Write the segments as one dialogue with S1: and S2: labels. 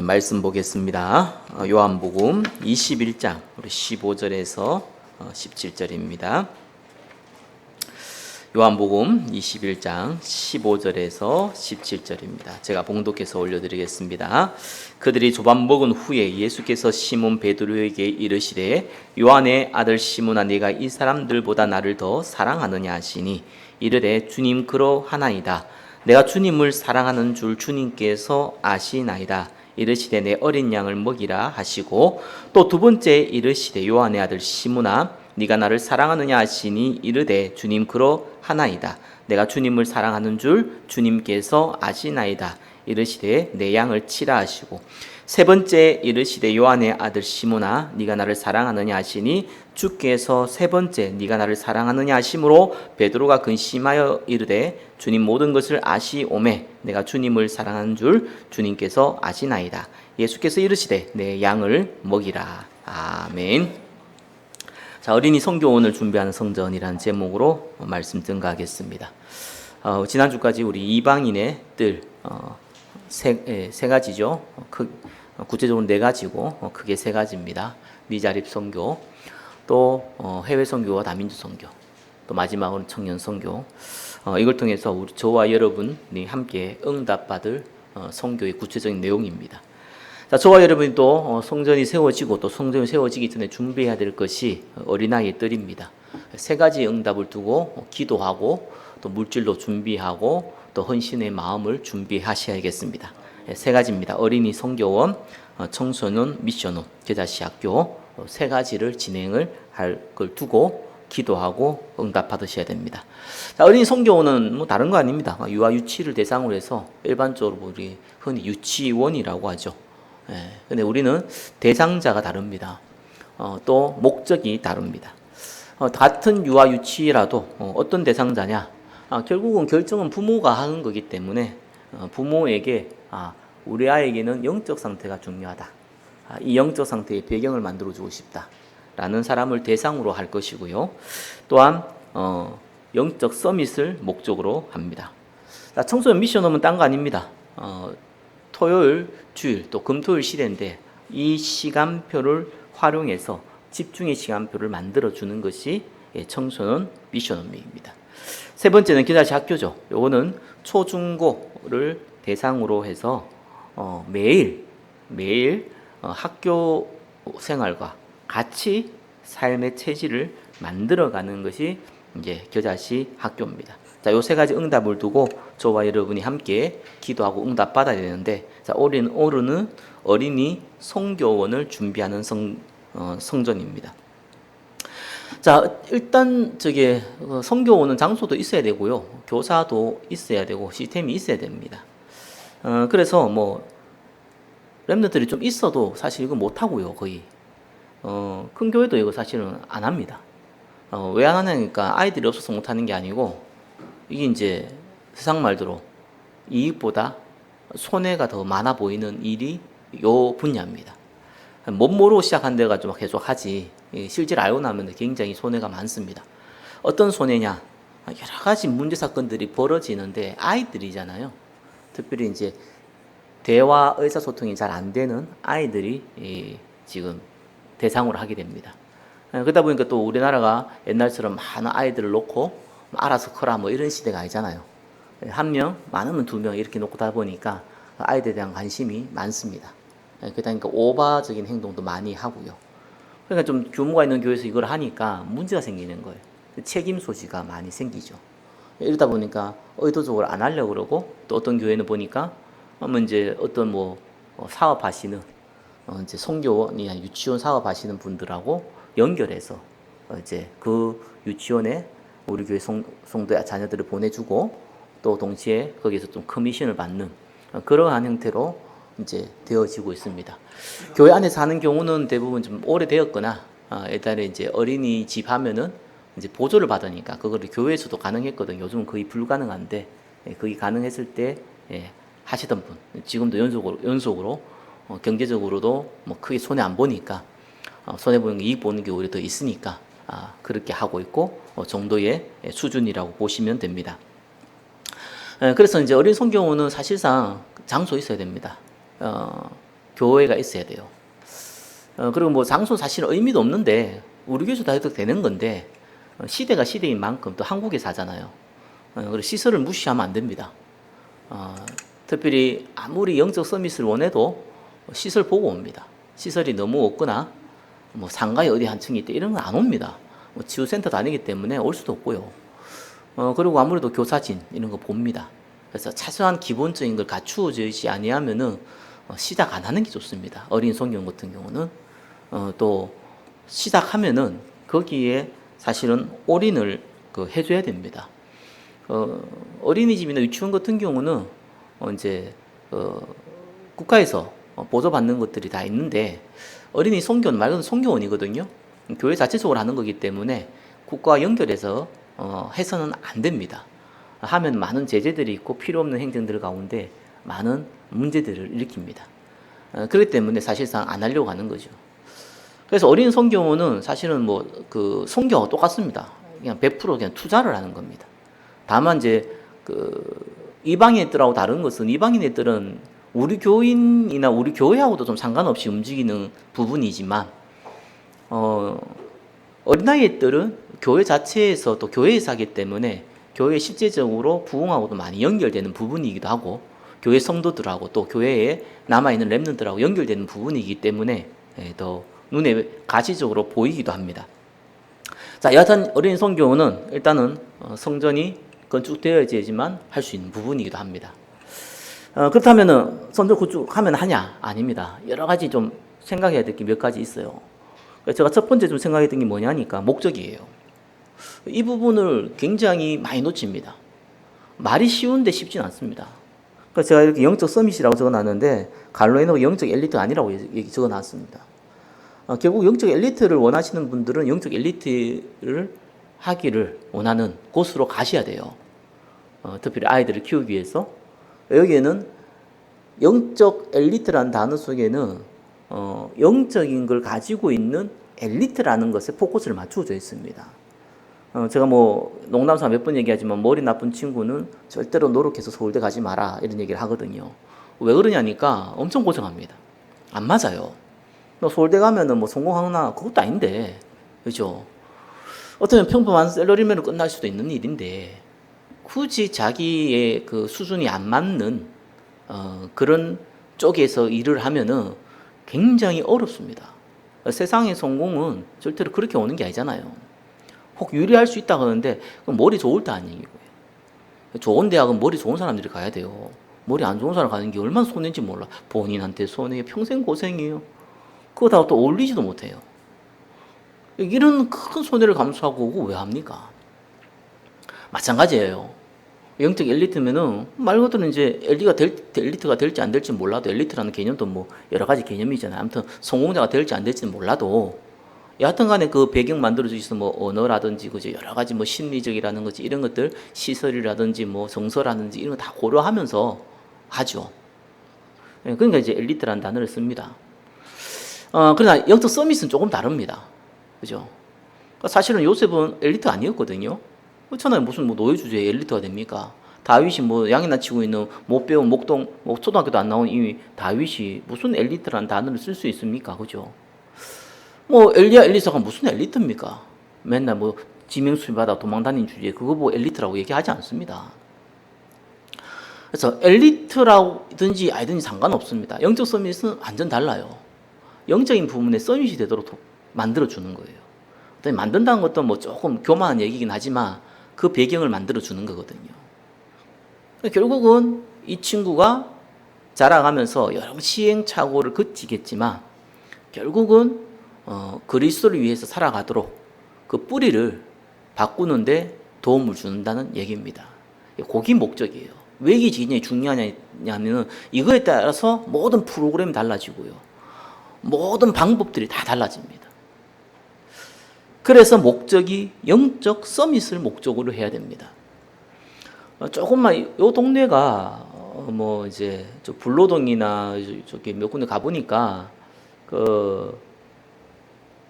S1: 말씀 보겠습니다. 요한복음 21장 우리 15절에서 17절입니다. 요한복음 21장 15절에서 17절입니다. 제가 봉독해서 올려드리겠습니다. 그들이 조반 먹은 후에 예수께서 시몬 베드로에게 이르시되 요한의 아들 시몬아 네가 이 사람들보다 나를 더 사랑하느냐 하시니 이르되 주님 그러하나이다. 내가 주님을 사랑하는 줄 주님께서 아시나이다. 이르시되 내 어린 양을 먹이라 하시고 또 두 번째 이르시되 요한의 아들 시몬아 네가 나를 사랑하느냐 하시니 이르되 주님 그러하나이다. 내가 주님을 사랑하는 줄 주님께서 아시나이다. 이르시되 내 양을 치라 하시고 세 번째 이르시되 요한의 아들 시몬아 네가 나를 사랑하느냐 하시니 주께서 세 번째 네가 나를 사랑하느냐 하심으로 베드로가 근심하여 이르되 주님 모든 것을 아시오매 내가 주님을 사랑하는 줄 주님께서 아시나이다. 예수께서 이르시되 내 양을 먹이라. 아멘. 자, 어린이 성교원을 준비하는 성전이라는 제목으로 말씀 증가하겠습니다. 지난주까지 우리 이방인의 뜰 세 가지죠. 구체적으로 네 가지고 크게 세 가지입니다. 미자립 선교, 또 해외 선교와 다민족 선교, 또 마지막으로는 청년 선교. 이걸 통해서 저와 여러분이 함께 응답받을 선교의 구체적인 내용입니다. 자, 저와 여러분이 또 성전이 세워지고 또 성전이 세워지기 전에 준비해야 될 것이 어린아이의 뜰입니다. 세 가지 응답을 두고 기도하고 또 물질로 준비하고 또 헌신의 마음을 준비하셔야겠습니다. 세 가지입니다. 어린이 성교원, 청소년 미션홈, 제자시학교 세 가지를 진행을 할 걸 두고 기도하고 응답 받으셔야 됩니다. 자, 어린이 성교원은 뭐 다른 거 아닙니다. 유아 유치를 대상으로 해서 일반적으로 우리 흔히 유치원이라고 하죠. 근데 우리는 대상자가 다릅니다. 또 목적이 다릅니다. 같은 유아 유치라도 어떤 대상자냐? 결국은 결정은 부모가 하는 거기 때문에 부모에게 우리 아이에게는 영적 상태가 중요하다. 이 영적 상태의 배경을 만들어주고 싶다라는 사람을 대상으로 할 것이고요. 또한 영적 서밋을 목적으로 합니다. 청소년 미션홈은 딴 거 아닙니다. 토요일, 주일, 또 금토일 시대인데 이 시간표를 활용해서 집중의 시간표를 만들어주는 것이 청소년 미션홈입니다. 세 번째는 기다시 학교죠. 요거는 초중고를 대상으로 해서 매일 학교 생활과 같이 삶의 체질을 만들어가는 것이 이제 겨자시 학교입니다. 자, 요 세 가지 응답을 두고 저와 여러분이 함께 기도하고 응답 받아야 되는데, 자, 올해는 어린이 성교원을 준비하는 성전입니다. 자, 일단 성교원은 장소도 있어야 되고요, 교사도 있어야 되고 시스템이 있어야 됩니다. 그래서 뭐 랩너들이 좀 있어도 사실 이거 못 하고요, 거의. 큰 교회도 이거 사실은 안 합니다. 왜 안 하냐니까 아이들이 없어서 못 하는 게 아니고 이게 이제 세상 말대로 이익보다 손해가 더 많아 보이는 일이 요 분야입니다. 못 모르고 시작한 데가 좀 계속 하지 실제로 알고 나면 굉장히 손해가 많습니다. 어떤 손해냐? 여러 가지 문제 사건들이 벌어지는데 아이들이잖아요. 특별히 이제 대화 의사소통이 잘 안 되는 아이들이 지금 대상으로 하게 됩니다. 그러다 보니까 또 우리나라가 옛날처럼 많은 아이들을 놓고 알아서 커라 뭐 이런 시대가 아니잖아요. 한 명, 많으면 두 명 이렇게 놓고 다 보니까 아이들에 대한 관심이 많습니다. 그러니까 오바적인 행동도 많이 하고요. 그러니까 좀 규모가 있는 교회에서 이걸 하니까 문제가 생기는 거예요. 책임 소지가 많이 생기죠. 이러다 보니까 의도적으로 안 하려고 그러고, 또 어떤 교회는 보니까 이제 어떤 뭐 사업하시는 이제 성교원이나 유치원 사업하시는 분들하고 연결해서 이제 그 유치원에 우리 교회 성도의 자녀들을 보내주고 또 동시에 거기서 좀 커미션을 받는 그러한 형태로 이제 되어지고 있습니다. 교회 안에서 하는 경우는 대부분 좀 오래되었거나 옛날에 이제 어린이집 하면은 이제 보조를 받으니까 그거를 교회에서도 가능했거든요. 요즘은 거의 불가능한데 그게 가능했을 때 하시던 분, 지금도 연속으로 경제적으로도 뭐 크게 손해 안 보니까 손해 보는 게 이익 보는 게 오히려 더 있으니까 그렇게 하고 있고 정도의 수준이라고 보시면 됩니다. 그래서 이제 어린 성경원은 사실상 장소 있어야 됩니다. 교회가 있어야 돼요. 그리고 뭐 장소 사실은 의미도 없는데 우리 교회에서 다 해도 되는 건데 시대가 시대인 만큼 또 한국에 사잖아요. 그리고 시설을 무시하면 안 됩니다. 특별히 아무리 영적 서밋을 원해도 시설 보고 옵니다. 시설이 너무 없거나 뭐 상가에 어디 한 층이 있다 이런 건 안 옵니다. 뭐 치유센터 다니기 때문에 올 수도 없고요. 그리고 아무래도 교사진 이런 거 봅니다. 그래서 최소한 기본적인 걸 갖추어지지 아니하면은 시작 안 하는 게 좋습니다. 어린 성경 같은 경우는 또 시작하면은 거기에 사실은 올인을 해줘야 됩니다. 어린이집이나 유치원 같은 경우는 이제 국가에서 보조받는 것들이 다 있는데 어린이 성교는 말 그대로 성교원이거든요. 교회 자체적으로 하는 거기 때문에 국가와 연결해서 해서는 안 됩니다. 하면 많은 제재들이 있고 필요 없는 행정들 가운데 많은 문제들을 일으킵니다. 그렇기 때문에 사실상 안 하려고 하는 거죠. 그래서 어린 성교원은 사실은 뭐 그 성교와 똑같습니다. 그냥 100% 그냥 투자를 하는 겁니다. 다만 이제 이방인 애들하고 다른 것은 이방인 애들은 우리 교인이나 우리 교회하고도 좀 상관없이 움직이는 부분이지만 어린아이 애들은 교회 자체에서 또 교회에서 하기 때문에 교회에 실제적으로 부흥하고도 많이 연결되는 부분이기도 하고 교회 성도들하고 또 교회에 남아있는 렘넌트들하고 연결되는 부분이기 때문에 더 눈에 가시적으로 보이기도 합니다. 자, 여하튼 어린이 성교는 일단은 성전이 건축되어야지만 할 수 있는 부분이기도 합니다. 그렇다면은 성전 건축하면 하냐? 아닙니다. 여러 가지 좀 생각해야 될 게 몇 가지 있어요. 제가 첫 번째 좀 생각했던 게 뭐냐니까 목적이에요. 이 부분을 굉장히 많이 놓칩니다. 말이 쉬운데 쉽진 않습니다. 그래서 제가 이렇게 영적 서밋이라고 적어놨는데 갈로에노가 영적 엘리트가 아니라고 적어놨습니다. 결국 영적 엘리트를 원하시는 분들은 영적 엘리트를 하기를 원하는 곳으로 가셔야 돼요. 특별히 아이들을 키우기 위해서. 여기에는 영적 엘리트라는 단어 속에는 영적인 걸 가지고 있는 엘리트라는 것에 포커스를 맞추어져 있습니다. 제가 뭐 농담삼아 몇 번 얘기하지만 머리 나쁜 친구는 절대로 노력해서 서울대 가지 마라 이런 얘기를 하거든요. 왜 그러냐니까 엄청 고생합니다. 안 맞아요. 너 서울대 가면은 뭐 성공하나 그것도 아닌데, 그죠? 어쩌면 평범한 샐러리맨으로 끝날 수도 있는 일인데 굳이 자기의 그 수준이 안 맞는 그런 쪽에서 일을 하면은 굉장히 어렵습니다. 세상의 성공은 절대로 그렇게 오는 게 아니잖아요. 혹 유리할 수 있다 그러는데 그건 머리 좋을 때 아닌 얘기고요. 좋은 대학은 머리 좋은 사람들이 가야 돼요. 머리 안 좋은 사람 가는 게 얼마나 손해인지 몰라. 본인한테 손해요. 평생 고생이에요. 그거 다 또 어울리지도 못해요. 이런 큰 손해를 감수하고 그거 왜 합니까? 마찬가지예요. 영적 엘리트면은 말 그대로 이제 엘리트가 될지 안 될지 몰라도 엘리트라는 개념도 뭐 여러 가지 개념이잖아요. 아무튼 성공자가 될지 안 될지는 몰라도 여하튼 간에 그 배경 만들어져 있어 뭐 언어라든지 그죠 여러 가지 뭐 심리적이라는 거지 이런 것들 시설이라든지 뭐 정서라든지 이런 거 다 고려하면서 하죠. 그러니까 이제 엘리트라는 단어를 씁니다. 그러나 영적 서밋은 조금 다릅니다. 그죠? 사실은 요셉은 엘리트 아니었거든요. 그렇잖아요. 무슨 뭐 노예 주제에 엘리트가 됩니까? 다윗이 뭐 양이나 치고 있는 못 배운 목동 뭐 초등학교도 안 나온 이 다윗이 무슨 엘리트라는 단어를 쓸 수 있습니까? 그죠? 뭐 엘리야 엘리사가 무슨 엘리트입니까? 맨날 뭐 지명수배 받아 도망다닌 주제에 그거 뭐 엘리트라고 얘기하지 않습니다. 그래서 엘리트라든지 아니든지 상관없습니다. 영적 서밋은 완전 달라요. 영적인 부분에 서밋이 되도록 만들어주는 거예요. 만든다는 것도 뭐 조금 교만한 얘기긴 하지만 그 배경을 만들어주는 거거든요. 결국은 이 친구가 자라가면서 여러 시행착오를 거치겠지만 결국은 그리스도를 위해서 살아가도록 그 뿌리를 바꾸는데 도움을 준다는 얘기입니다. 그게 목적이에요. 왜 이게 굉장히 중요하냐면 이거에 따라서 모든 프로그램이 달라지고요. 모든 방법들이 다 달라집니다. 그래서 목적이 영적 서밋을 목적으로 해야 됩니다. 조금만 요 동네가 뭐 이제 저 불로동이나 저기 몇 군데 가보니까 그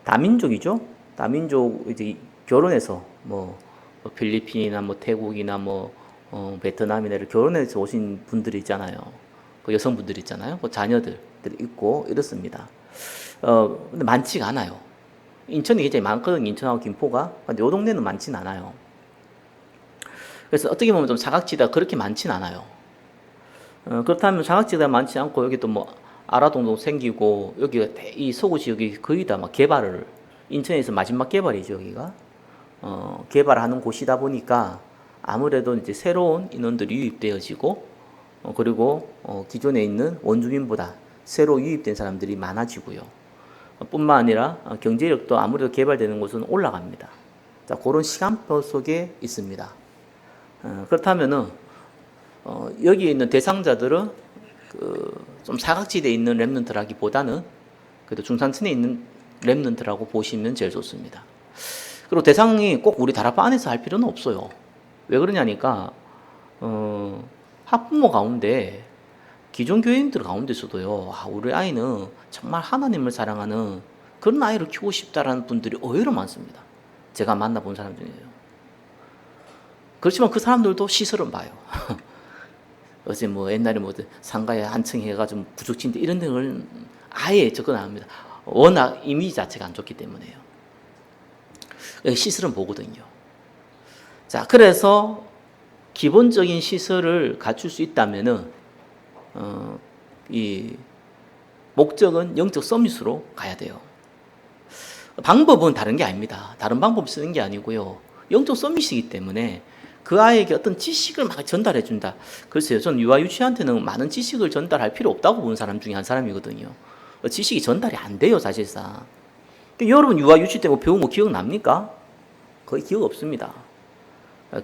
S1: 다민족이죠. 다민족 이제 결혼해서 뭐 필리핀이나 뭐 태국이나 뭐 베트남이나 이렇게 결혼해서 오신 분들이 있잖아요. 그 여성분들 있잖아요. 그 자녀들 사람들이 있고 이렇습니다. 근데 많지가 않아요. 인천이 굉장히 많거든요. 인천하고 김포가. 근데 요 동네는 많진 않아요. 그래서 어떻게 보면 좀 사각지대가 그렇게 많진 않아요. 그렇다면 사각지대가 많지 않고 여기 또 뭐 아라동도 생기고 여기가 이 서구 지역이 거의 다 막 개발을 인천에서 마지막 개발이죠 여기가 개발하는 곳이다 보니까 아무래도 이제 새로운 인원들이 유입되어지고 그리고 기존에 있는 원주민보다 새로 유입된 사람들이 많아지고요. 뿐만 아니라 경제력도 아무래도 개발되는 곳은 올라갑니다. 자, 그런 시간표 속에 있습니다. 그렇다면은 여기에 있는 대상자들은 좀 사각지대에 있는 랩런트라기보다는 그래도 중산층에 있는 랩런트라고 보시면 제일 좋습니다. 그리고 대상이 꼭 우리 다락방 안에서 할 필요는 없어요. 왜 그러냐니까 학부모 가운데 기존 교인들 가운데서도요. 우리 아이는 정말 하나님을 사랑하는 그런 아이를 키우고 싶다라는 분들이 의외로 많습니다. 제가 만나본 사람 중에요. 그렇지만 그 사람들도 시설은 봐요. 어제 뭐 옛날에 뭐 상가에 한층 해가지고 구석진데 이런 데는 아예 접근 안 합니다. 워낙 이미지 자체가 안 좋기 때문에요. 시설은 보거든요. 자, 그래서 기본적인 시설을 갖출 수 있다면은 이 목적은 영적 서밋으로 가야 돼요. 방법은 다른 게 아닙니다. 다른 방법 쓰는 게 아니고요. 영적 서밋이기 때문에 그 아이에게 어떤 지식을 막 전달해 준다. 글쎄요, 전 유아 유치한테는 많은 지식을 전달할 필요 없다고 보는 사람 중에 한 사람이거든요. 지식이 전달이 안 돼요, 사실상. 여러분 유아 유치 때 뭐 배운 거 기억납니까? 거의 기억 없습니다.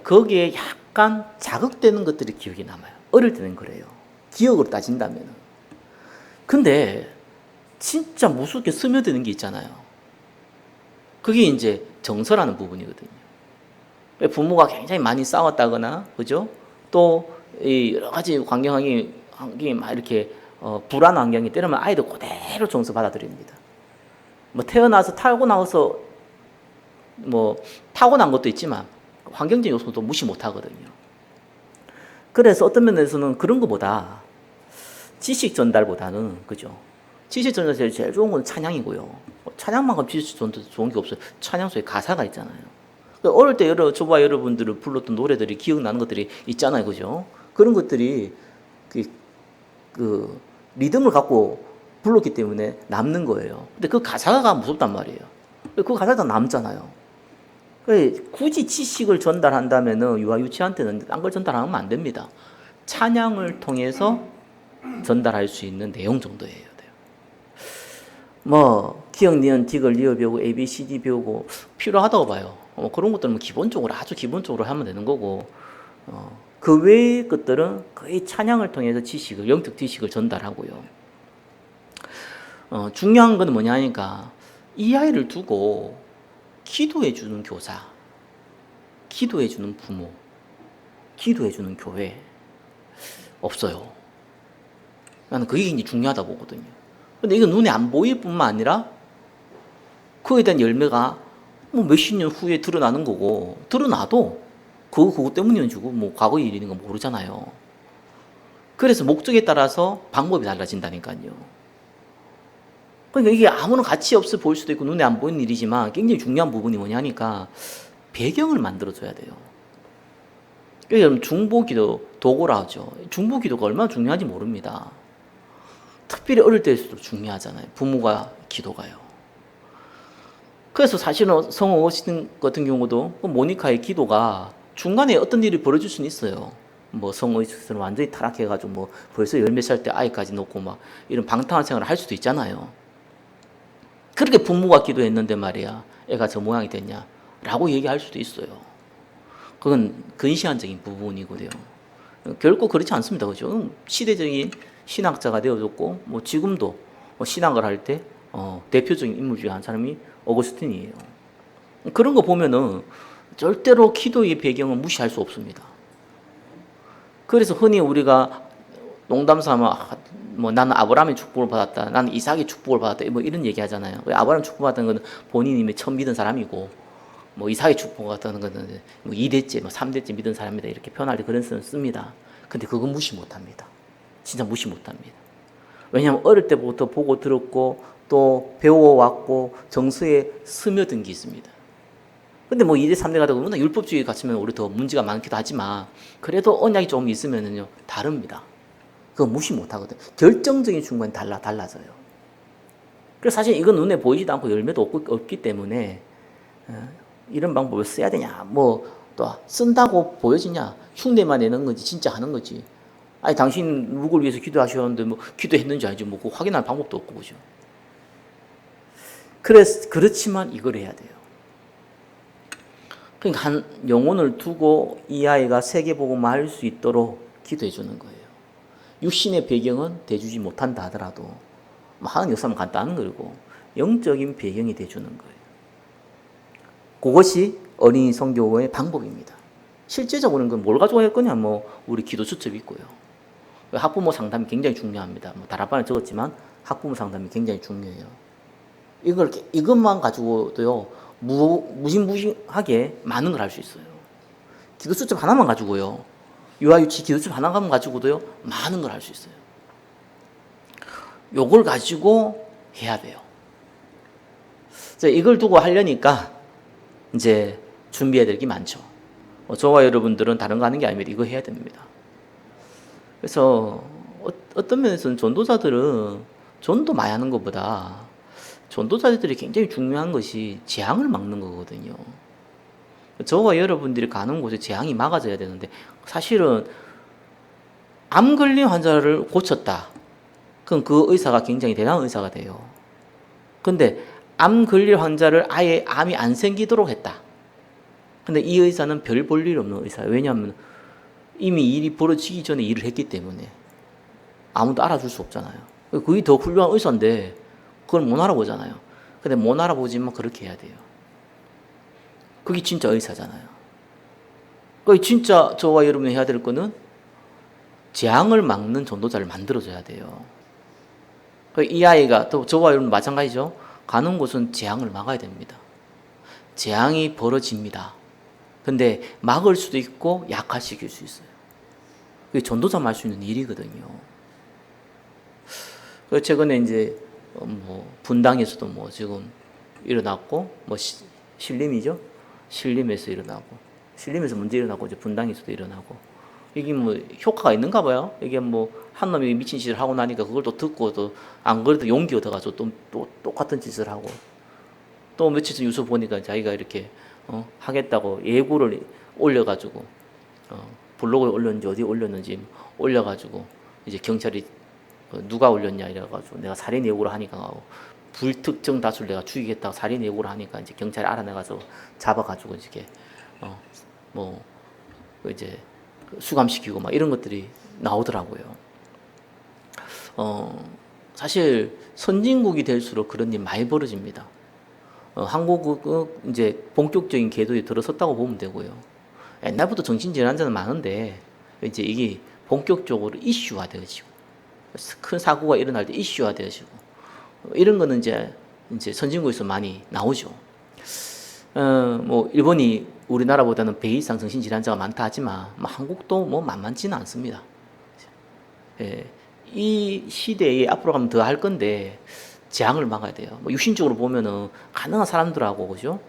S1: 거기에 약간 자극되는 것들이 기억이 남아요. 어릴 때는 그래요. 기억으로 따진다면. 근데 진짜 무섭게 스며드는 게 있잖아요. 그게 이제 정서라는 부분이거든요. 부모가 굉장히 많이 싸웠다거나, 그죠? 또 여러 가지 환경이 막 이렇게 불안한 환경이 때리면 아이도 그대로 정서 받아들입니다. 뭐 태어나서 타고나서 뭐 타고난 것도 있지만 환경적 요소도 무시 못하거든요. 그래서 어떤 면에서는 그런 것보다 지식 전달보다는 그죠? 지식 전달 제일 좋은 건 찬양이고요. 찬양만큼 지식 전달 좋은 게 없어요. 찬양 속에 가사가 있잖아요. 어릴 때 저와 여러분들을 불렀던 노래들이 기억나는 것들이 있잖아요, 그죠? 그런 것들이 그 리듬을 갖고 불렀기 때문에 남는 거예요. 근데 그 가사가 무섭단 말이에요. 그 가사가 남잖아요. 굳이 지식을 전달한다면은 유아 유치한테는 딴 걸 전달하면 안 됩니다. 찬양을 통해서 전달할 수 있는 내용 정도예요. 뭐 기억, 니은, 디귿, 리을 배우고 A, B, C, D 배우고 필요하다고 봐요. 그런 것들은 기본적으로 아주 기본적으로 하면 되는 거고 그 외의 것들은 거의 찬양을 통해서 지식을 영적 지식을 전달하고요. 중요한 건 뭐냐 하니까 이 아이를 두고 기도해 주는 교사, 기도해 주는 부모, 기도해 주는 교회 없어요. 나는 그게 굉장히 중요하다 보거든요. 근데 이건 눈에 안 보일 뿐만 아니라 그에 대한 열매가 뭐 몇십 년 후에 드러나는 거고, 드러나도 그거 때문이었지 뭐 과거의 일인 건 모르잖아요. 그래서 목적에 따라서 방법이 달라진다니까요. 그러니까 이게 아무런 가치 없어 보일 수도 있고 눈에 안 보이는 일이지만 굉장히 중요한 부분이 뭐냐니까 배경을 만들어줘야 돼요. 여러분 중보기도 도구라 하죠. 중보기도가 얼마나 중요한지 모릅니다. 특별히 어릴 때일수록 중요하잖아요. 부모가 기도가요. 그래서 사실은 성호 어거스틴 같은 경우도 모니카의 기도가 중간에 어떤 일이 벌어질 수는 있어요. 뭐 성호 어거스틴은 완전히 타락해가지고 뭐 벌써 열 몇 살 때 아이까지 놓고 막 이런 방탕한 생활을 할 수도 있잖아요. 그렇게 부모가 기도했는데 말이야, 애가 저 모양이 됐냐라고 얘기할 수도 있어요. 그건 근시안적인 부분이고요. 결코 그렇지 않습니다, 그죠? 시대적인 신학자가 되어졌고, 뭐 지금도 신학을 할 때 대표적인 인물 중에 한 사람이 어거스틴이에요. 그런 거 보면은 절대로 기도의 배경을 무시할 수 없습니다. 그래서 흔히 우리가 농담 삼아 뭐 나는 아브라함의 축복을 받았다, 나는 이삭의 축복을 받았다, 뭐 이런 얘기 하잖아요. 아브라함 축복 받았다는 것은 본인이 이미 처음 믿은 사람이고, 뭐 이삭의 축복 받았다는 것은 뭐 2대째, 뭐 3대째 믿은 사람이다 이렇게 표현할 때 그런 쓰는 씁니다. 근데 그건 무시 못합니다. 진짜 무시 못합니다. 왜냐하면 어릴 때부터 보고 들었고 또 배워왔고 정서에 스며든 게 있습니다. 근데 뭐 2대 3대 가다 보면 율법주의 같으면 우리 더 문제가 많기도 하지만 그래도 언약이 좀 있으면은요 다릅니다. 그거 무시 못 하거든. 결정적인 순간에 달라져요. 그래서 사실 이건 눈에 보이지도 않고 열매도 없기 때문에 이런 방법을 써야 되냐, 뭐 또 쓴다고 보여지냐, 흉내만 내는 건지 진짜 하는 거지. 아니 당신 누구를 위해서 기도하셨는데 뭐 기도했는지 아니지 뭐 그거 확인할 방법도 없고 그죠. 그렇지만 이걸 해야 돼요. 그러니까 한 영혼을 두고 이 아이가 세계복음을 할 수 있도록 기도해 주는 거예요. 육신의 배경은 대주지 못한다 하더라도 하는 역사는 간단한 거고 영적인 배경이 돼주는 거예요. 그것이 어린이 선교의 방법입니다. 실제적으로는 그건 뭘 가지고 할 거냐, 뭐 우리 기도 수첩이 있고요. 학부모 상담이 굉장히 중요합니다. 뭐 다락방에 적었지만 학부모 상담이 굉장히 중요해요. 이것만 가지고도요 무시무시하게 많은 걸 할 수 있어요. 기도 수첩 하나만 가지고요, 유아유치 기도 수첩 하나만 가지고도요 많은 걸 할 수 있어요. 요걸 가지고 해야 돼요. 이걸 두고 하려니까 이제 준비해야 될 게 많죠. 저와 여러분들은 다른 거 하는 게 아닙니다. 이거 해야 됩니다. 그래서 어떤 면에서는 전도자들은 전도 많이 하는 것보다 전도자들이 굉장히 중요한 것이 재앙을 막는 거거든요. 저와 여러분들이 가는 곳에 재앙이 막아져야 되는데 사실은 암 걸린 환자를 고쳤다. 그럼 그 의사가 굉장히 대단한 의사가 돼요. 근데 암 걸릴 환자를 아예 암이 안 생기도록 했다. 근데 이 의사는 별 볼 일 없는 의사예요. 왜냐하면 이미 일이 벌어지기 전에 일을 했기 때문에 아무도 알아줄 수 없잖아요. 그게 더 훌륭한 의사인데 그걸 못 알아보잖아요. 근데 못 알아보지만 그렇게 해야 돼요. 그게 진짜 의사잖아요. 그러니까 진짜 저와 여러분이 해야 될 거는 재앙을 막는 전도자를 만들어줘야 돼요. 이 아이가 또 저와 여러분 마찬가지죠. 가는 곳은 재앙을 막아야 됩니다. 재앙이 벌어집니다. 근데 막을 수도 있고 약화시킬 수 있어요. 그게 전도자만 할 수 있는 일이거든요. 최근에 이제 뭐 분당에서도 뭐 지금 일어났고 뭐 신림이죠. 신림에서 일어나고 신림에서 문제 일어나고 이제 분당에서도 일어나고 이게 뭐 효과가 있는가 봐요. 이게 뭐 한 놈이 미친 짓을 하고 나니까 그걸 또 듣고 또 안 그래도 용기 얻어가지고 또 똑같은 짓을 하고 또 며칠 전 뉴스 보니까 자기가 이렇게 하겠다고 예고를 올려가지고 블로그에 올렸는지 어디에 올렸는지 올려가지고 이제 경찰이 누가 올렸냐 이래가지고 내가 살인 예고를 하니까 불특정 다수를 내가 죽이겠다고 살인 예고를 하니까 이제 경찰이 알아내가서 잡아가지고 이렇게 뭐 이제 수감시키고 막 이런 것들이 나오더라고요. 사실 선진국이 될수록 그런 일이 많이 벌어집니다. 한국은 이제 본격적인 궤도에 들어섰다고 보면 되고요. 옛날부터 정신질환자는 많은데 이제 이게 본격적으로 이슈화 되어지고 큰 사고가 일어날 때 이슈화 되어지고 이런 거는 이제 선진국에서 많이 나오죠. 뭐 일본이 우리나라보다는 배 이상 정신질환자가 많다 하지만 뭐 한국도 뭐 만만치는 않습니다. 예, 이 시대에 앞으로 가면 더 할 건데 재앙을 막아야 돼요. 뭐 육신적으로 보면은 가능한 사람들하고 그죠?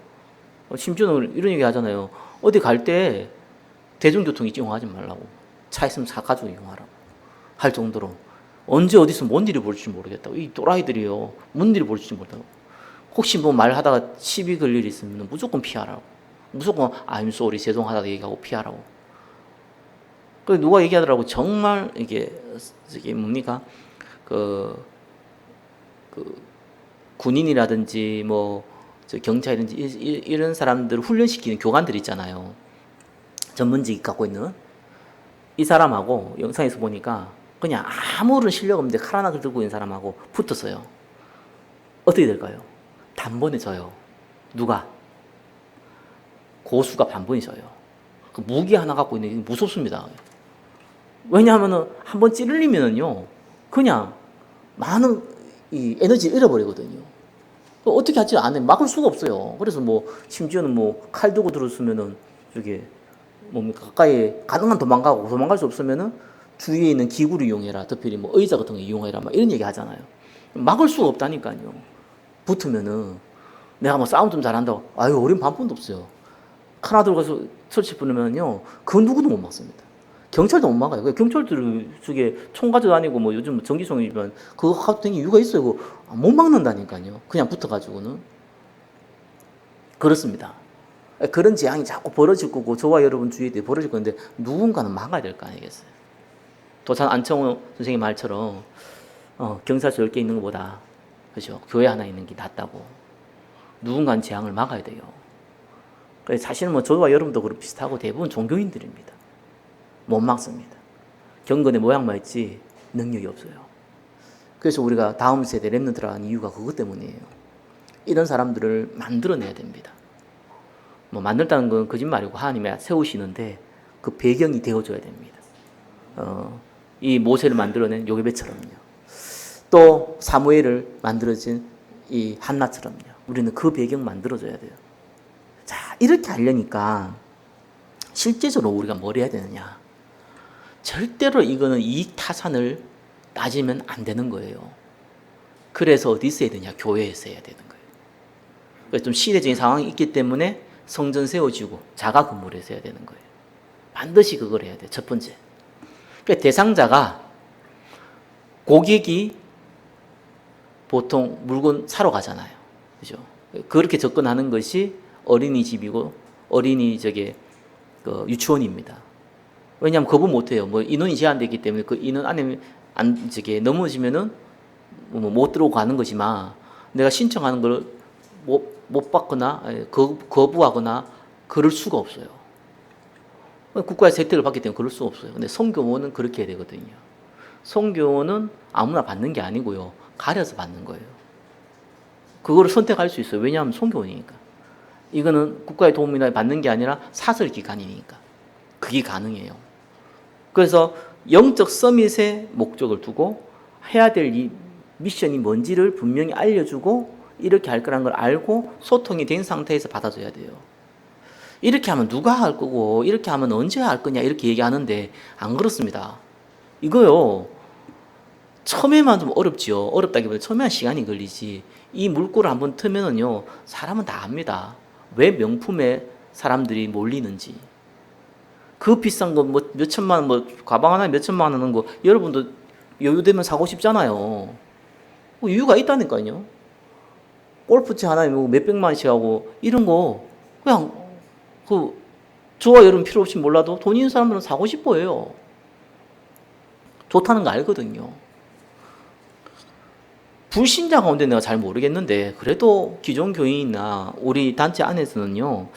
S1: 심지어는 이런 얘기 하잖아요. 어디 갈 때 대중교통 이용하지 말라고. 차 있으면 차 가지고 이용하라고 할 정도로 언제 어디서 뭔 일이 벌어질지 모르겠다고. 이 또라이들이요. 뭔 일이 벌어질지 모르겠다고. 혹시 뭐 말하다가 시비 걸 일이 있으면 무조건 피하라고. 무조건 I'm sorry 죄송하다고 얘기하고 피하라고. 그 누가 얘기하더라고. 정말 이게 뭡니까? 그 군인이라든지 뭐 경찰이든지 이런 사람들을 훈련시키는 교관들 있잖아요. 전문직 갖고 있는 이 사람하고 영상에서 보니까 그냥 아무런 실력 없는데 칼 하나 들고 있는 사람하고 붙었어요. 어떻게 될까요? 단번에 져요. 누가? 고수가 단번에 져요. 그 무기 하나 갖고 있는 게 무섭습니다. 왜냐하면은 한번 찌르리면은요, 그냥 많은 이 에너지를 잃어버리거든요. 어떻게 하지 않아요. 막을 수가 없어요. 그래서 뭐 심지어는 뭐 칼 들고 들었으면은 저게 뭡니까 가까이 가능한 도망갈 수 없으면은 주위에 있는 기구를 이용해라. 특별히 뭐 의자 같은 거 이용해라. 막 이런 얘기 하잖아요. 막을 수가 없다니까요. 붙으면은 내가 뭐 싸움 좀 잘한다고. 아유, 어린 반푼도 없어요. 하나 들어가서 설치 부르면요. 그 누구도 못 막습니다. 경찰도 못 막아요. 경찰들 쪽에 총 가지고 다니고 뭐 요즘 전기총이면 그거 가도 되는 이유가 있어요. 그거 못 막는다니까요. 그냥 붙어가지고는. 그렇습니다. 그런 재앙이 자꾸 벌어질 거고 저와 여러분 주위에 벌어질 건데 누군가는 막아야 될 거 아니겠어요. 도산 안청호 선생님 말처럼 경찰서 10개 있는 것보다 그죠? 교회 하나 있는 게 낫다고. 누군가는 재앙을 막아야 돼요. 사실은 뭐 저와 여러분도 그렇고 비슷하고 대부분 종교인들입니다. 못 막습니다. 경건의 모양만 있지 능력이 없어요. 그래서 우리가 다음 세대 렘넌트라는 이유가 그것 때문이에요. 이런 사람들을 만들어내야 됩니다. 뭐 만들다는 건 거짓말이고 하나님이 세우시는데 그 배경이 되어줘야 됩니다. 이 모세를 만들어낸 요게벳처럼요. 또 사무엘을 만들어진 이 한나처럼요. 우리는 그 배경 만들어줘야 돼요. 자, 이렇게 하려니까 실제적으로 우리가 뭘 해야 되느냐. 절대로 이거는 이익 타산을 따지면 안 되는 거예요. 그래서 어디서 해야 되냐? 교회에서 해야 되는 거예요. 그래서 좀 시대적인 상황이 있기 때문에 성전 세워지고 자가 건물에서 해야 되는 거예요. 반드시 그걸 해야 돼요. 첫 번째. 그러니까 대상자가 고객이 보통 물건 사러 가잖아요. 그죠? 그렇게 접근하는 것이 어린이집이고 유치원입니다. 왜냐하면 거부 못해요. 뭐 인원이 제한되기 때문에 그 인원 안에 넘어지면은 못 들어가는 거지만 내가 신청하는 걸 못 받거나 거부하거나 그럴 수가 없어요. 국가에서 혜택을 받기 때문에 그럴 수가 없어요. 근데 성교원은 그렇게 해야 되거든요. 성교원은 아무나 받는 게 아니고요. 가려서 받는 거예요. 그거를 선택할 수 있어요. 왜냐하면 성교원이니까. 이거는 국가의 도움이나 받는 게 아니라 사설기관이니까. 그게 가능해요. 그래서 영적 서밋의 목적을 두고 해야 될 이 미션이 뭔지를 분명히 알려주고 이렇게 할 거라는 걸 알고 소통이 된 상태에서 받아줘야 돼요. 이렇게 하면 누가 할 거고 이렇게 하면 언제 할 거냐 이렇게 얘기하는데 안 그렇습니다. 이거요. 처음에만 좀 어렵지요. 어렵다기보다 처음에만 시간이 걸리지. 이 물꼬를 한번 트면은요. 사람은 다 압니다. 왜 명품에 사람들이 몰리는지. 그 비싼 거 뭐 몇천만 원, 뭐 가방 하나에 몇천만 원 하는 거 여러분도 여유되면 사고 싶잖아요. 이유가 있다니까요. 골프채 하나에 뭐 몇백만 원씩 하고 이런 거 그냥 저와 여러분 필요 없이 몰라도 돈 있는 사람들은 사고 싶어 해요. 좋다는 거 알거든요. 불신자 가운데 내가 잘 모르겠는데 그래도 기존 교인이나 우리 단체 안에서는요.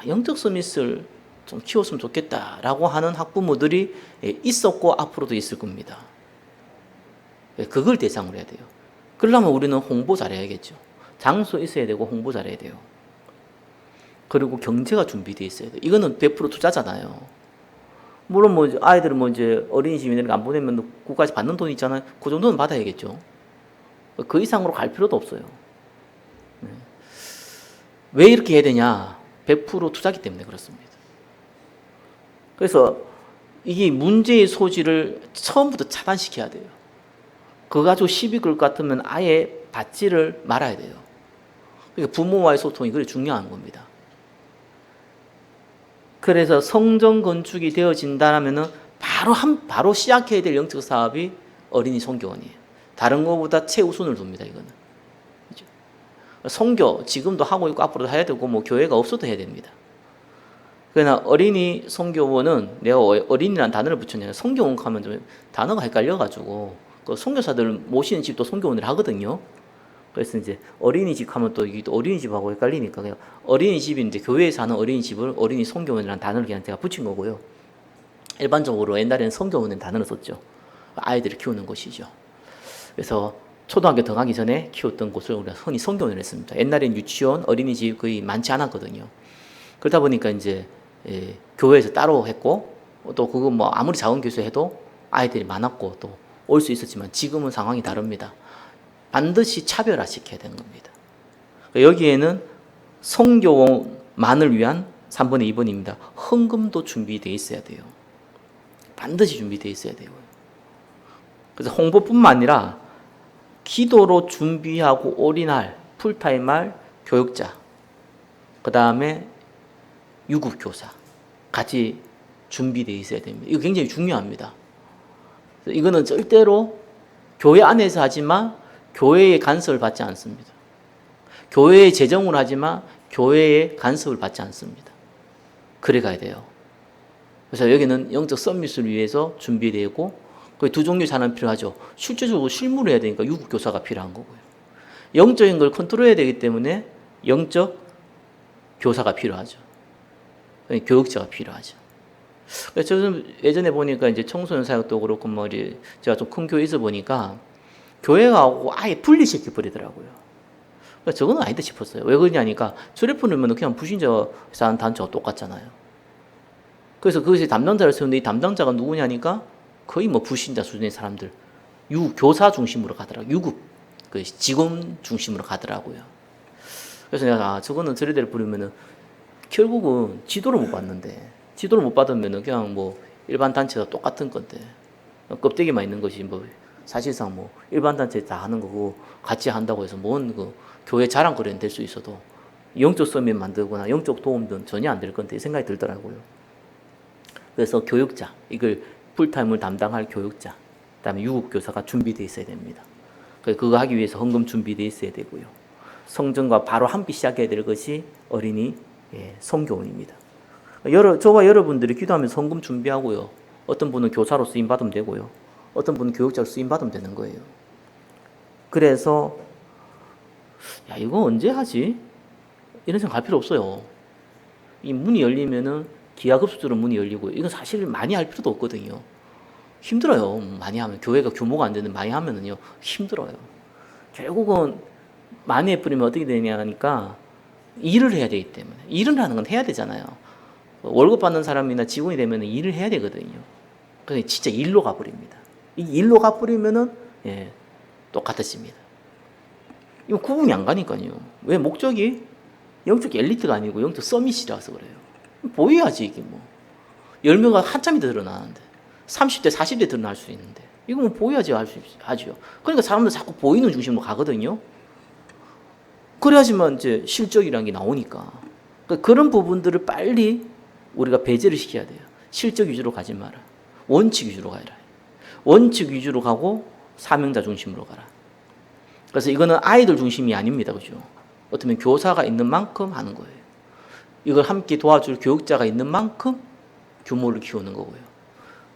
S1: 영적 서밋을 좀 키웠으면 좋겠다라고 하는 학부모들이 있었고 앞으로도 있을 겁니다. 그걸 대상으로 해야 돼요. 그러려면 우리는 홍보 잘해야겠죠. 장소 있어야 되고 홍보 잘해야 돼요. 그리고 경제가 준비되어 있어야 돼요. 이거는 100% 투자잖아요. 물론 뭐 아이들은 뭐 이제 어린이집 이런 거 안 보내면 국가에서 받는 돈 있잖아요. 그 정도는 받아야겠죠. 그 이상으로 갈 필요도 없어요. 왜 이렇게 해야 되냐? 100% 투자기 때문에 그렇습니다. 그래서 이게 문제의 소지를 처음부터 차단시켜야 돼요. 그거 가지고 시비 걸 것 같으면 아예 받지를 말아야 돼요. 그러니까 부모와의 소통이 그래 중요한 겁니다. 그래서 성전 건축이 되어진다면은 바로 시작해야 될 영적 사업이 어린이 선교원이에요. 다른 것보다 최우선을 둡니다. 이거는. 그렇죠? 선교 지금도 하고 있고 앞으로도 해야 되고 뭐 교회가 없어도 해야 됩니다. 그러나 어린이 선교원은 내가 어린이라는 단어를 붙였냐 선교원 하면 좀 단어가 헷갈려가지고 그 선교사들 모시는 집도 선교원을 하거든요. 그래서 이제 어린이집 하면 또 이게 어린이집하고 헷갈리니까 그냥 어린이집이 이제 교회에서 하는 어린이집을 어린이 선교원이라는 단어를 그냥 제가 붙인 거고요. 일반적으로 옛날에는 선교원이라는 단어를 썼죠. 아이들을 키우는 곳이죠. 그래서 초등학교 들어가기 전에 키웠던 곳을 우리가 흔히 선교원을 했습니다. 옛날엔 유치원, 어린이집 거의 많지 않았거든요. 그러다 보니까 이제 교회에서 따로 했고 또 그거 뭐 아무리 작은 교수 해도 아이들이 많았고 또 올 수 있었지만 지금은 상황이 다릅니다. 반드시 차별화시켜야 되는 겁니다. 여기에는 선교원만을 위한 3번의 2번입니다. 헌금도 준비되어 있어야 돼요. 반드시 준비되어 있어야 돼요. 그래서 홍보뿐만 아니라 기도로 준비하고 올인할 풀타임할 교육자, 그 다음에 유급교사 같이 준비되어 있어야 됩니다. 이거 굉장히 중요합니다. 이거는 절대로 교회 안에서 하지만 교회의 간섭을 받지 않습니다. 교회의 재정을 하지만 교회의 간섭을 받지 않습니다. 그래 가야 돼요. 그래서 여기는 영적 서밋을 위해서 준비되고 거의 두 종류의 사람이 필요하죠. 실제적으로 실무를 해야 되니까 유급교사가 필요한 거고요. 영적인 걸 컨트롤해야 되기 때문에 영적 교사가 필요하죠. 교육자가 필요하죠. 저는 예전에 보니까 이제 청소년 사역도 그렇고 뭐 제가 좀 큰 교회에서 보니까 교회하고 아예 분리시켜 버리더라고요. 저거는 아니다 싶었어요. 왜 그러냐니까 저래 보면 그냥 불신자 사는 단체가 똑같잖아요. 그래서 그것이 담당자를 세우는데 이 담당자가 누구냐니까 거의 뭐 불신자 수준의 사람들, 교사 중심으로 가더라고요. 유급 그 직원 중심으로 가더라고요. 그래서 내가 저거는 저래대로 부르면은 결국은 지도를 못 받는데, 지도를 못 받으면은 그냥 뭐 일반 단체가 똑같은 건데 껍데기만 있는 것이 뭐 사실상 뭐 일반 단체 다 하는 거고 같이 한다고 해서 뭔 그 교회 자랑거리는 될 수 있어도 영적 서밋 만들거나 영적 도움은 전혀 안 될 건데 생각이 들더라고요. 그래서 교육자, 이걸 풀타임을 담당할 교육자, 그다음에 유급교사가 준비되어 있어야 됩니다. 그거 하기 위해서 헌금 준비되어 있어야 되고요. 성전과 바로 함께 시작해야 될 것이 어린이 성교원입니다. 저와 여러분들이 기도하면서 헌금 준비하고요. 어떤 분은 교사로 쓰임 받으면 되고요. 어떤 분은 교육자로 쓰임 받으면 되는 거예요. 그래서 야 이거 언제 하지? 이런 생각할 필요 없어요. 이 문이 열리면은 기하급수적으로 문이 열리고 이건 사실 많이 할 필요도 없거든요. 힘들어요. 많이 하면 교회가 규모가 안 되는 많이 하면은요 힘들어요. 결국은 많이 해버리면 어떻게 되냐니까 일을 해야 되기 때문에 일을 하는 건 해야 되잖아요. 월급 받는 사람이나 직원이 되면 일을 해야 되거든요. 그래서 진짜 일로 가버립니다. 이 일로 가버리면은 똑같아집니다. 이거 구분이 안 가니까요. 왜 목적이 영적 엘리트가 아니고 영적 서밋이라서 그래요. 보여야지 이게 뭐 10명가 한참이 드러나는데 30대 40대 드러날 수 있는데 이거 뭐 보여야지 하죠. 그러니까 사람들 자꾸 보이는 중심으로 가거든요. 그래야지만 이제 실적이라는 게 나오니까. 그러니까 그런 부분들을 빨리 우리가 배제를 시켜야 돼요. 실적 위주로 가지 마라. 원칙 위주로 가라. 원칙 위주로 가고 사명자 중심으로 가라. 그래서 이거는 아이들 중심이 아닙니다. 그죠? 어쩌면 교사가 있는 만큼 하는 거예요. 이걸 함께 도와줄 교육자가 있는 만큼 규모를 키우는 거고요.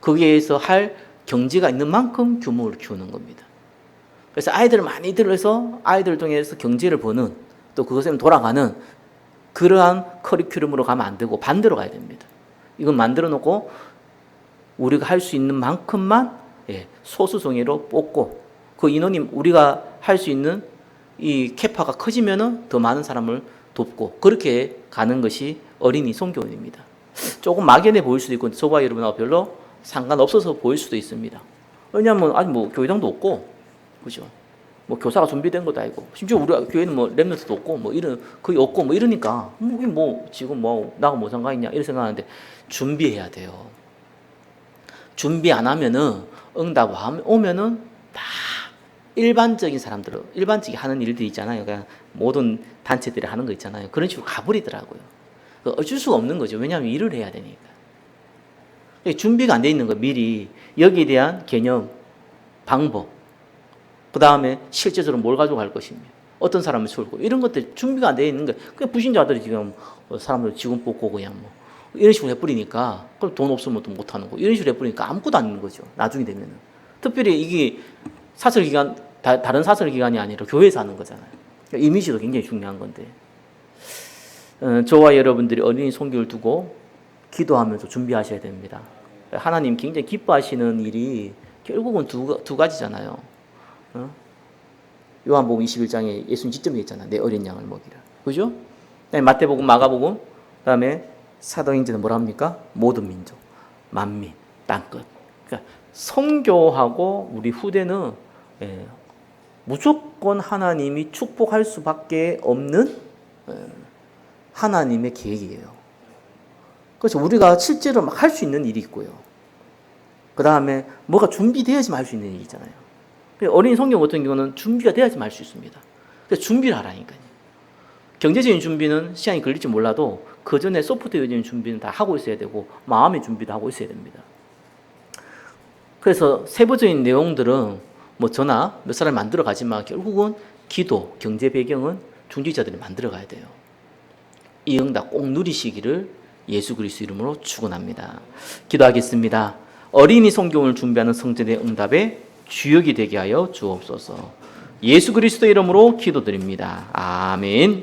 S1: 거기에서 할 경제가 있는 만큼 규모를 키우는 겁니다. 그래서 아이들을 많이 들어서 아이들 통해서 경제를 버는 또 그것에 돌아가는 그러한 커리큘럼으로 가면 안 되고 반대로 가야 됩니다. 이건 만들어 놓고 우리가 할 수 있는 만큼만 소수정예로 뽑고 그 인원이 우리가 할 수 있는 이 캐파가 커지면은 더 많은 사람을 돕고 그렇게 가는 것이 어린이 성교원입니다. 조금 막연해 보일 수도 있고 저와 여러분하고 별로 상관없어서 보일 수도 있습니다. 왜냐하면 아직 뭐 교회당도 없고, 그죠? 뭐 교사가 준비된 것도 아니고, 심지어 우리 교회는 뭐 랩런트도 없고, 뭐 이런 거의 없고, 뭐 이러니까 뭐 지금 뭐 나가 뭐 상관있냐 이런 생각하는데 준비해야 돼요. 준비 안 하면은 응답 오면은 다 일반적인 사람들, 일반적인 하는 일들이 있잖아요. 그냥 모든 단체들이 하는 거 있잖아요. 그런 식으로 가버리더라고요. 어쩔 수가 없는 거죠. 왜냐하면 일을 해야 되니까. 준비가 안 돼 있는 거 미리 여기에 대한 개념, 방법, 그 다음에 실제적으로 뭘 가져갈 것이며 어떤 사람을 세울고 이런 것들 준비가 안 돼 있는 거. 그냥 부신자들이 지금 사람들 직원 뽑고 그냥 뭐 이런 식으로 해버리니까 그럼 돈 없으면 또 못 하는 거 이런 식으로 해버리니까 아무것도 안 있는 거죠. 나중에 되면은 특별히 이게 사설기관 다른 사설기관이 아니라 교회에서 하는 거잖아요. 그러니까 이미지도 굉장히 중요한 건데 저와 여러분들이 어린이 손교를 두고 기도하면서 준비하셔야 됩니다. 하나님 굉장히 기뻐하시는 일이 결국은 두 가지잖아요. 요한복음 21장에 예수님 직접 얘기했잖아요. 내 어린 양을 먹이라. 그죠? 마태복음, 마가복음, 그다음에 사도행전은 뭐라 합니까? 모든 민족, 만민, 땅끝. 그러니까 선교하고 우리 후대는 무조건 하나님이 축복할 수밖에 없는 하나님의 계획이에요. 그래서 우리가 실제로 막 할 수 있는 일이 있고요. 그 다음에 뭐가 준비되어야지만 할 수 있는 얘기잖아요. 어린이 성경 같은 경우는 준비가 돼야지만 할 수 있습니다. 그래서 준비를 하라니까요. 경제적인 준비는 시간이 걸릴지 몰라도 그 전에 소프트웨어적인 준비는 다 하고 있어야 되고 마음의 준비도 하고 있어야 됩니다. 그래서 세부적인 내용들은 뭐 저나 몇 사람이 만들어 가지만 결국은 기도, 경제 배경은 중지자들이 만들어 가야 돼요. 이 응답 꼭 누리시기를 예수 그리스도 이름으로 축원합니다. 기도하겠습니다. 어린이 성경을 준비하는 성전의 응답에 주역이 되게 하여 주옵소서. 예수 그리스도 이름으로 기도드립니다. 아멘.